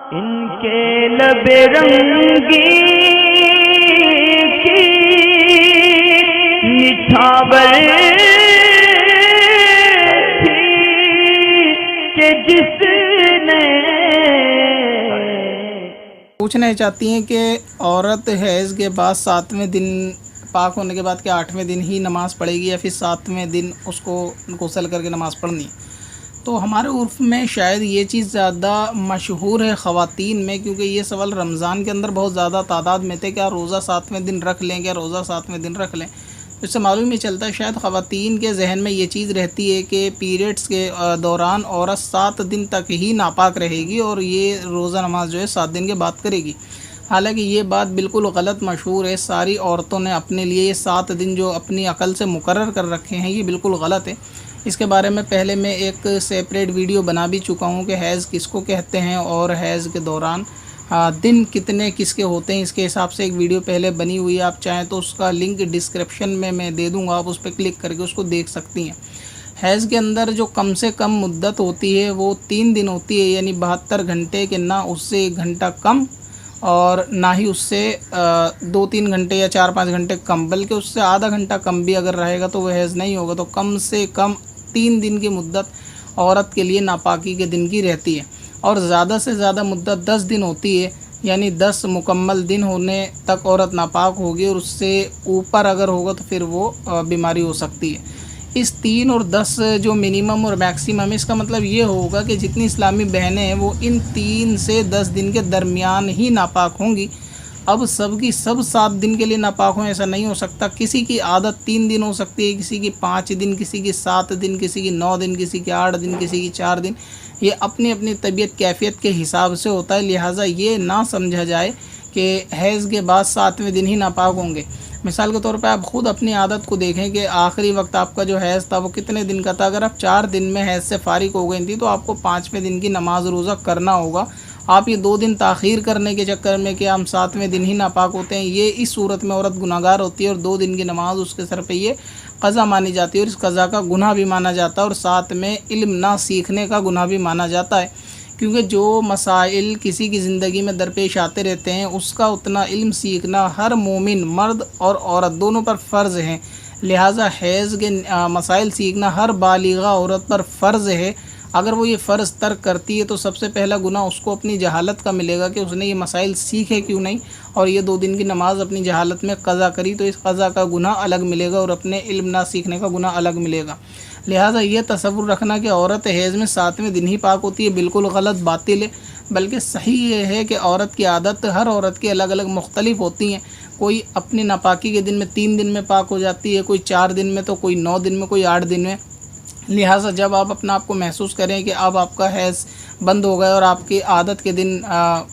इनके लबे रंगी की निछावर थी कि जिसने पूछना चाहती हैं कि औरत हैज़ के बाद 7वें दिन पाक होने के बाद क्या 8वें दिन ही नमाज़ पढ़ेगी या फिर 7वें दिन उसको गुस्ल करके नमाज़ पढ़नी है। तो हमारे उर्फ़ में शायद ये चीज़ ज़्यादा मशहूर है ख़वातीन में, क्योंकि ये सवाल रमज़ान के अंदर बहुत ज़्यादा तादाद में थे, क्या रोज़ा 7वें दिन रख लें, क्या रोज़ा 7वें दिन रख लें। इससे मालूम ही चलता है शायद ख़वातीन के जहन में ये चीज़ रहती है कि पीरियड्स के दौरान औरत 7 दिन तक ही नापाक रहेगी और ये रोज़ा नमाज जो है 7 दिन के बाद करेगी। हालांकि ये बात बिल्कुल गलत मशहूर है। सारी औरतों ने अपने लिए ये 7 दिन जो अपनी अकल से मुकर्रर कर रखे हैं ये बिल्कुल गलत है। इसके बारे में पहले मैं एक सेपरेट वीडियो बना भी चुका हूँ कि हैज़ किसको कहते हैं और हैज़ के दौरान दिन कितने किसके होते हैं, इसके हिसाब से एक वीडियो पहले बनी हुई है। आप चाहें तो उसका लिंक डिस्क्रिप्शन में मैं दे दूँगा, आप उस पर क्लिक करके उसको देख सकती हैं। हैज़ के अंदर जो कम से कम मुद्दत होती है वो 3 दिन होती है, यानी 72 घंटे के, ना उससे 1 घंटा कम और ना ही उससे 2-3 घंटे या 4-5 घंटे कम, बल्कि उससे आधा घंटा कम भी अगर रहेगा तो वह हैज़ नहीं होगा। तो कम से कम 3 दिन की मुद्दत औरत के लिए नापाकी के दिन की रहती है और ज़्यादा से ज़्यादा मुद्दत 10 दिन होती है, यानी 10 मुकम्मल दिन होने तक औरत नापाक होगी और उससे ऊपर अगर होगा तो फिर वो बीमारी हो सकती है। इस 3 और 10 जो मिनिमम और मैक्सिमम है, इसका मतलब ये होगा कि जितनी इस्लामी बहनें हैं वो इन 3 से 10 दिन के दरमियान ही नापाक होंगी। अब सब की सब 7 दिन के लिए नापाक हों ऐसा नहीं हो सकता। किसी की आदत 3 दिन हो सकती है, किसी की 5 दिन, किसी की 7 दिन, किसी की 9 दिन, किसी की 8 दिन, किसी की 4 दिन। ये अपनी अपनी तबीयत कैफियत के हिसाब से होता है। लिहाजा ये ना समझा जाए कि हैज़ के बाद 7वें दिन ही नापाक होंगे। मिसाल के तौर पे आप ख़ुद अपनी आदत को देखें कि आखिरी वक्त आपका जो हैज़ था वो कितने दिन का था। अगर आप 4 दिन में हैज़ से फ़ारिग हो गई थी तो आपको 5वें दिन की नमाज रोज़ा करना होगा। आप ये 2 दिन ताख़ीर करने के चक्कर में कि हम 7वें दिन ही नापाक होते हैं, ये इस सूरत में औरत गुनाहगार होती है और 2 दिन की नमाज उसके सर पे ये क़ज़ा मानी जाती है और इस क़ज़ा का गुनाह भी माना जाता है और साथ में इल्म ना सीखने का गुनाह भी माना जाता है। क्योंकि जो मसाइल किसी की ज़िंदगी में दरपेश आते रहते हैं उसका उतना इल्म सीखना हर मोमिन मर्द और औरत दोनों पर फ़र्ज़ है। लिहाजा हैज़ के मसाइल सीखना हर बालिगा औरत पर फ़र्ज़ है। अगर वो ये फ़र्ज़ तर्क करती है तो सबसे पहला गुनाह उसको अपनी जहालत का मिलेगा कि उसने ये मसाइल सीखे क्यों नहीं और ये 2 दिन की नमाज़ अपनी जहालत में क़ज़ा करी, तो इस क़ज़ा का गुनाह अलग मिलेगा और अपने इल्म ना सीखने का गुनाह अलग मिलेगा। लिहाजा ये तसव्वुर रखना कि औरत हैज़ में 7वें दिन ही पाक होती है बिल्कुल गलत बातिल है। बल्कि सही ये है कि औरत की आदत हर औरत की अलग अलग मुख्तलिफ होती हैं। कोई अपनी नापाकी के दिन में 3 दिन में पाक हो जाती है, कोई 4 दिन में, तो कोई 9 दिन में, कोई 8 दिन में। लिहाजा जब आप अपना आप को महसूस करें कि अब आपका हैज़ बंद हो गया और आपकी आदत के दिन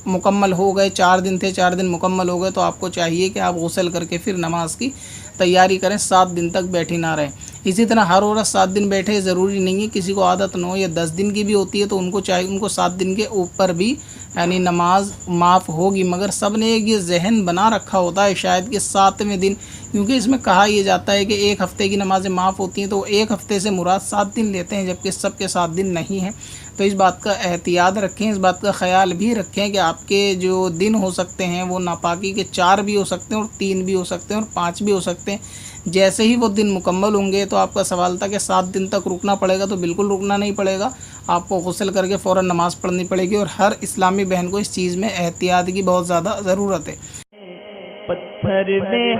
मुकम्मल हो गए, 4 दिन थे 4 दिन मुकम्मल हो गए, तो आपको चाहिए कि आप गुस्ल करके फिर नमाज की तैयारी करें, 7 दिन तक बैठी ना रहें। इसी तरह हर औरत 7 दिन बैठे ज़रूरी नहीं है, किसी को आदत 9 या 10 दिन की भी होती है तो उनको चाहिए उनको 7 दिन के ऊपर भी यानी नमाज माफ़ होगी। मगर सब ने एक ये जहन बना रखा होता है शायद कि 7वें दिन, क्योंकि इसमें कहा यह जाता है कि 1 हफ़्ते की नमाज़ें माफ़ होती हैं, तो 1 हफ़्ते से मुराद 7 दिन लेते हैं, जबकि सब के 7 दिन नहीं हैं। तो इस बात का एहतियात रखें, इस बात का ख्याल भी रखें कि आपके जो दिन हो सकते हैं वो नापाकी के 4 भी हो सकते हैं और 3 भी हो सकते हैं और 5 भी हो सकते हैं। जैसे ही वो दिन मुकम्मल होंगे तो आपका सवाल था कि 7 दिन तक रुकना पड़ेगा, तो बिल्कुल रुकना नहीं पड़ेगा। आपको गुस्ल करके फ़ौरन नमाज़ पढ़नी पड़ेगी और हर इस्लामी बहन को इस चीज़ में एहतियात की बहुत ज़्यादा ज़रूरत है। पत्थर में